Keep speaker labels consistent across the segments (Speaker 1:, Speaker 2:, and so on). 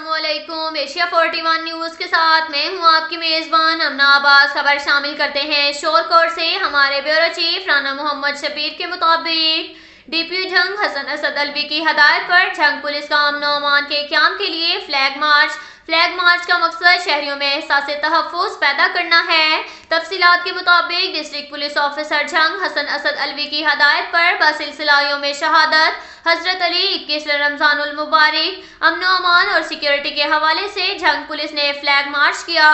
Speaker 1: अस्सलामुअलैकुम। Asia 41 news के साथ मैं हूं आपकी मेज़बान अमना अब्बास। खबर शामिल करते हैं शोरकोट से। हमारे ब्यूरो चीफ राना मोहम्मद शबीर के मुताबिक डीपीओ झंग हसन असद अलवी की हदायत पर झंग पुलिस का अमन और अमान के क़याम के लिए फ्लैग मार्च का मकसद शहरियों में एहसास तहफ़्फ़ुज़ पैदा करना है। तफसीलात के मुताबिक district police officer Jhang Hassan Asad Alvi की हदायत पर बसिलसिला यौम शहादत हजरत अली 21 रमज़ानुल मुबारक अमन अमान और सिक्योरिटी के हवाले से झंग पुलिस ने फ्लैग मार्च किया।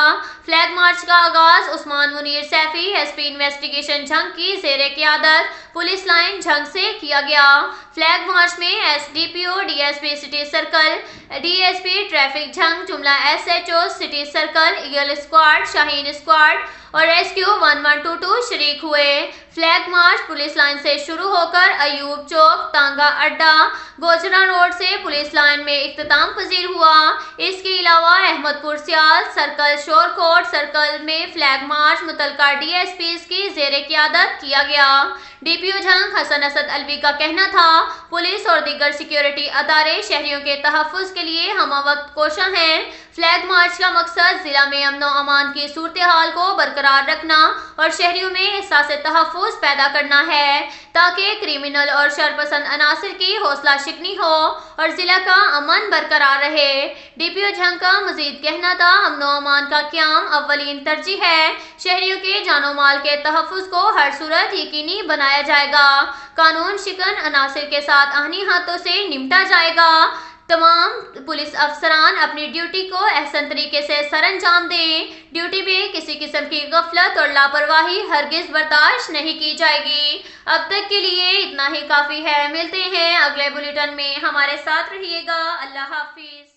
Speaker 1: फ्लैग मार्च का आगाज उस्मान मुनीर सैफी एसपी इन्वेस्टिगेशन झंग की ज़ेरे क़ियादत पुलिस लाइन झंग से किया गया। फ्लैग मार्च में SDPO DSP city circle, DSP traffic Jhang, जुमला SHO city circle, eagle squad, Shaheen squad और रेस्क्यू 1122 शरीक हुए। फ्लैग मार्च पुलिस लाइन से शुरू होकर अयूब चौक, तांगा अड्डा, गोजरा रोड से पुलिस लाइन में इख्तिताम पजीर हुआ। इसके अलावा अहमदपुर सियाल सर्कल, शोरकोट सर्कल में फ्लैग मार्च मुतलका डीएसपीज की ज़ेरे क़ियादत किया गया। डीपीओ झंग हसन असद अलवी का कहना था, पुलिस और दीगर सिक्योरिटी अदारे शहरियों के तहफ़्फ़ुज़ के लिए हमा वक्त कोशा हैं। फ्लैग मार्च का मकसद जिला में अमन और अमान की सूरत हाल को बरकरार रखना और शहरियों में एहसास तहफ़्फ़ुज़ पैदा करना है, ताकि क्रिमिनल और शरपसंद अनासर की हौसला शिकनी हो और जिला का अमन बरकरार रहे। डीपीओ झंग का मजीद कहना था, अमन और अमान का क़याम अव्वलीन तरजीह है। शहरियों के जानो माल के तहफ़्फ़ुज़ को हर सूरत यकीनी बनाया जाएगा। कानून शिकन अनासर के साथ आहनी हाथों से निपटा जाएगा। तमाम पुलिस अफसरान अपनी ड्यूटी को अहसन तरीके से सरअंजाम दें। ड्यूटी में किसी किस्म की गफलत और लापरवाही हरगिज़ बर्दाश्त नहीं की जाएगी। अब तक के लिए इतना ही काफ़ी है। मिलते हैं अगले बुलेटिन में, हमारे साथ रहिएगा। अल्लाह हाफिज़।